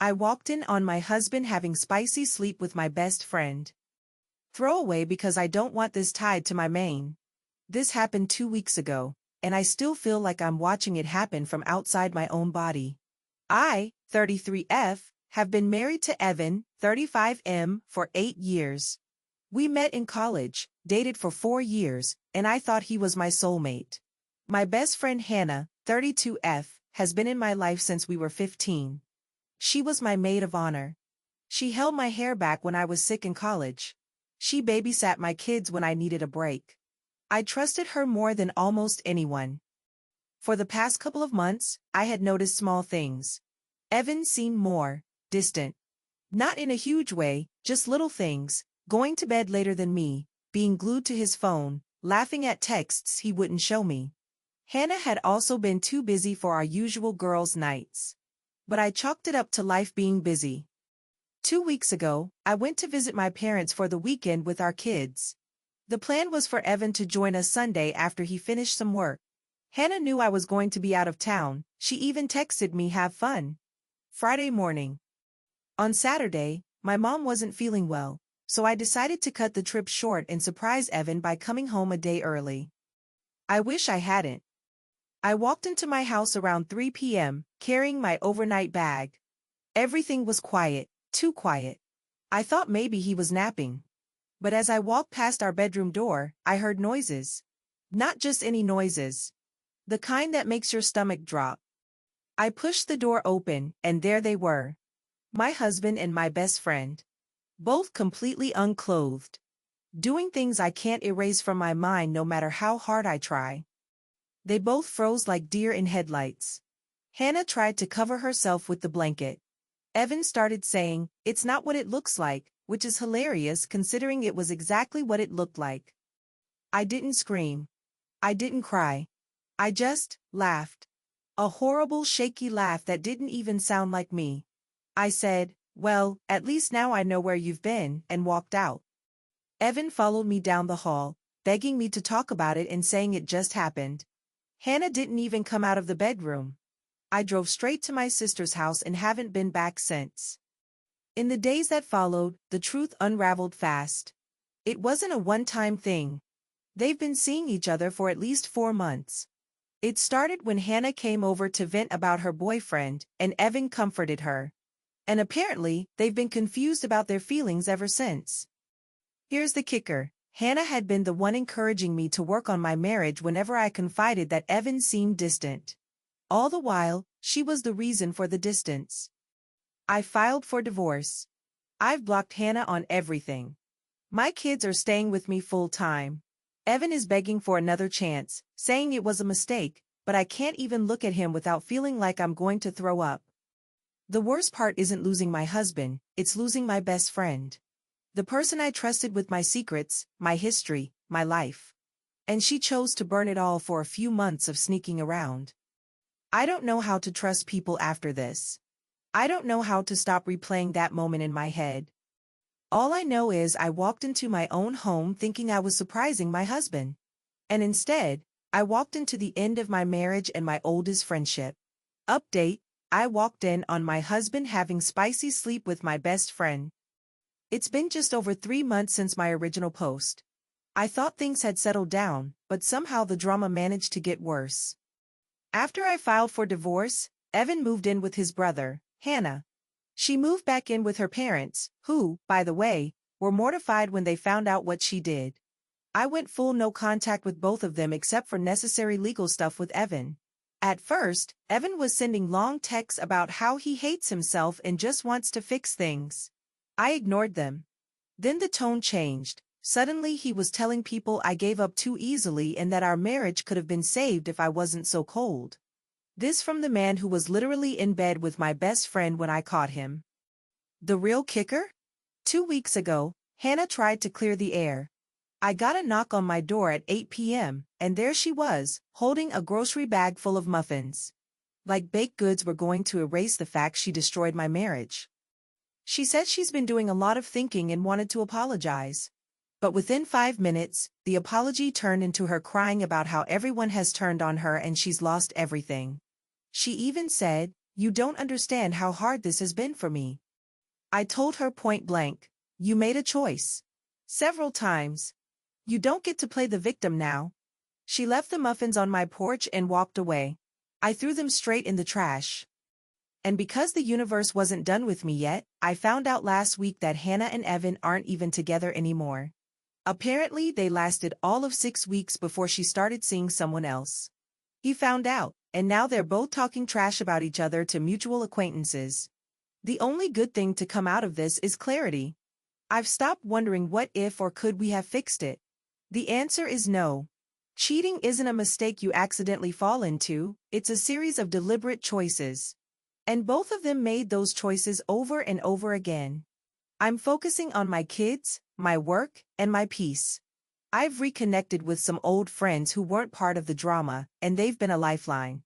I walked in on my husband having spicy sleep with my best friend. Throwaway because I don't want this tied to my main. This happened 2 weeks ago, and I still feel like I'm watching it happen from outside my own body. I, 33F, have been married to Evan, 35M, for 8 years. We met in college, dated for 4 years, and I thought he was my soulmate. My best friend Hannah, 32F, has been in my life since we were 15. She was my maid of honor. She held my hair back when I was sick in college. She babysat my kids when I needed a break. I trusted her more than almost anyone. For the past couple of months, I had noticed small things. Evan seemed more distant. Not in a huge way, just little things, going to bed later than me, being glued to his phone, laughing at texts he wouldn't show me. Hannah had also been too busy for our usual girls' nights. But I chalked it up to life being busy. 2 weeks ago, I went to visit my parents for the weekend with our kids. The plan was for Evan to join us Sunday after he finished some work. Hannah knew I was going to be out of town, she even texted me have fun. Friday morning. On Saturday, my mom wasn't feeling well, so I decided to cut the trip short and surprise Evan by coming home a day early. I wish I hadn't. I walked into my house around 3 p.m., carrying my overnight bag. Everything was quiet, too quiet. I thought maybe he was napping. But as I walked past our bedroom door, I heard noises. Not just any noises. The kind that makes your stomach drop. I pushed the door open, and there they were. My husband and my best friend. Both completely unclothed. Doing things I can't erase from my mind no matter how hard I try. They both froze like deer in headlights. Hannah tried to cover herself with the blanket. Evan started saying, "It's not what it looks like," which is hilarious considering it was exactly what it looked like. I didn't scream. I didn't cry. I just laughed. A horrible shaky laugh that didn't even sound like me. I said, "Well, at least now I know where you've been," and walked out. Evan followed me down the hall, begging me to talk about it and saying it just happened. Hannah didn't even come out of the bedroom. I drove straight to my sister's house and haven't been back since. In the days that followed, the truth unraveled fast. It wasn't a one-time thing. They've been seeing each other for at least 4 months. It started when Hannah came over to vent about her boyfriend, and Evan comforted her. And apparently, they've been confused about their feelings ever since. Here's the kicker. Hannah had been the one encouraging me to work on my marriage whenever I confided that Evan seemed distant. All the while, she was the reason for the distance. I filed for divorce. I've blocked Hannah on everything. My kids are staying with me full-time. Evan is begging for another chance, saying it was a mistake, but I can't even look at him without feeling like I'm going to throw up. The worst part isn't losing my husband, it's losing my best friend. The person I trusted with my secrets, my history, my life. And she chose to burn it all for a few months of sneaking around. I don't know how to trust people after this. I don't know how to stop replaying that moment in my head. All I know is I walked into my own home thinking I was surprising my husband. And instead, I walked into the end of my marriage and my oldest friendship. Update, I walked in on my husband having spicy sleep with my best friend. It's been just over 3 months since my original post. I thought things had settled down, but somehow the drama managed to get worse. After I filed for divorce, Evan moved in with his brother, Hannah. She moved back in with her parents, who, by the way, were mortified when they found out what she did. I went full no contact with both of them except for necessary legal stuff with Evan. At first, Evan was sending long texts about how he hates himself and just wants to fix things. I ignored them. Then the tone changed. Suddenly he was telling people I gave up too easily and that our marriage could have been saved if I wasn't so cold. This from the man who was literally in bed with my best friend when I caught him. The real kicker? 2 weeks ago, Hannah tried to clear the air. I got a knock on my door at 8 p.m., and there she was, holding a grocery bag full of muffins. Like baked goods were going to erase the fact she destroyed my marriage. She said she's been doing a lot of thinking and wanted to apologize. But within 5 minutes, the apology turned into her crying about how everyone has turned on her and she's lost everything. She even said, You don't understand how hard this has been for me. I told her point blank, you made a choice. Several times. You don't get to play the victim now. She left the muffins on my porch and walked away. I threw them straight in the trash. And because the universe wasn't done with me yet, I found out last week that Hannah and Evan aren't even together anymore. Apparently, they lasted all of 6 weeks before she started seeing someone else. He found out, and now they're both talking trash about each other to mutual acquaintances. The only good thing to come out of this is clarity. I've stopped wondering what if or could we have fixed it. The answer is no. Cheating isn't a mistake you accidentally fall into, it's a series of deliberate choices. And both of them made those choices over and over again. I'm focusing on my kids, my work, and my peace. I've reconnected with some old friends who weren't part of the drama, and they've been a lifeline.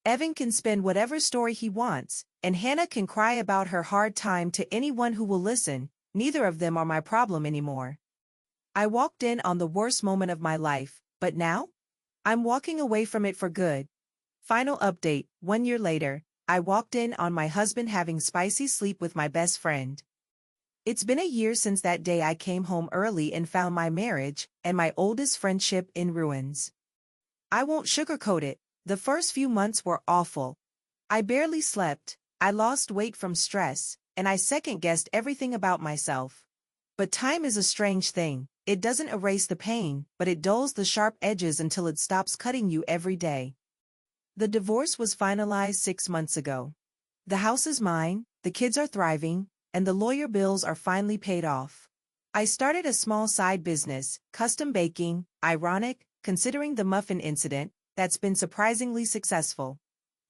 Evan can spin whatever story he wants, and Hannah can cry about her hard time to anyone who will listen. Neither of them are my problem anymore. I walked in on the worst moment of my life, but now? I'm walking away from it for good. Final update, 1 year later, I walked in on my husband having spicy sleep with my best friend. It's been a year since that day I came home early and found my marriage and my oldest friendship in ruins. I won't sugarcoat it, the first few months were awful. I barely slept, I lost weight from stress, and I second-guessed everything about myself. But time is a strange thing, it doesn't erase the pain, but it dulls the sharp edges until it stops cutting you every day. The divorce was finalized 6 months ago. The house is mine, the kids are thriving, and the lawyer bills are finally paid off. I started a small side business, custom baking, ironic, considering the muffin incident, that's been surprisingly successful.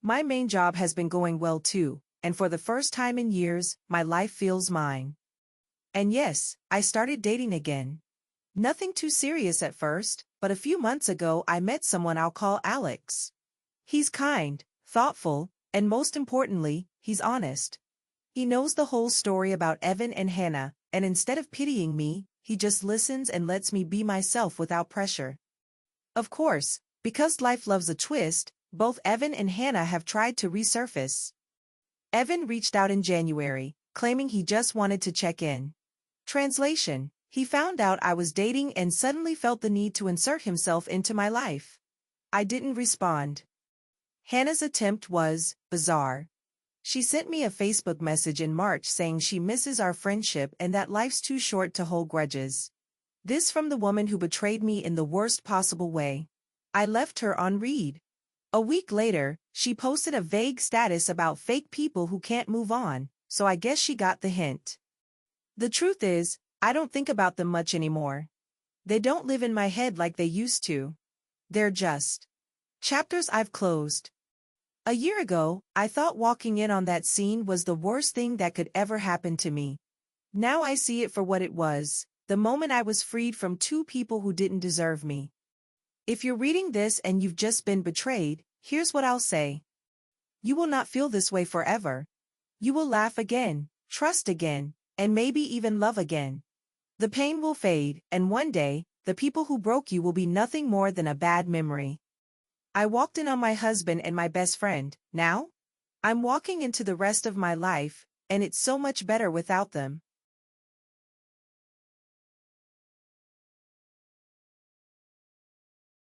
My main job has been going well too, and for the first time in years, my life feels mine. And yes, I started dating again. Nothing too serious at first, but a few months ago I met someone I'll call Alex. He's kind, thoughtful, and most importantly, he's honest. He knows the whole story about Evan and Hannah, and instead of pitying me, he just listens and lets me be myself without pressure. Of course, because life loves a twist, both Evan and Hannah have tried to resurface. Evan reached out in January, claiming he just wanted to check in. Translation: he found out I was dating and suddenly felt the need to insert himself into my life. I didn't respond. Hannah's attempt was bizarre. She sent me a Facebook message in March saying she misses our friendship and that life's too short to hold grudges. This from the woman who betrayed me in the worst possible way. I left her on read. A week later, she posted a vague status about fake people who can't move on, so I guess she got the hint. The truth is, I don't think about them much anymore. They don't live in my head like they used to. They're just chapters I've closed. A year ago, I thought walking in on that scene was the worst thing that could ever happen to me. Now I see it for what it was, the moment I was freed from two people who didn't deserve me. If you're reading this and you've just been betrayed, here's what I'll say. You will not feel this way forever. You will laugh again, trust again, and maybe even love again. The pain will fade, and one day, the people who broke you will be nothing more than a bad memory. I walked in on my husband and my best friend. Now? I'm walking into the rest of my life, and it's so much better without them.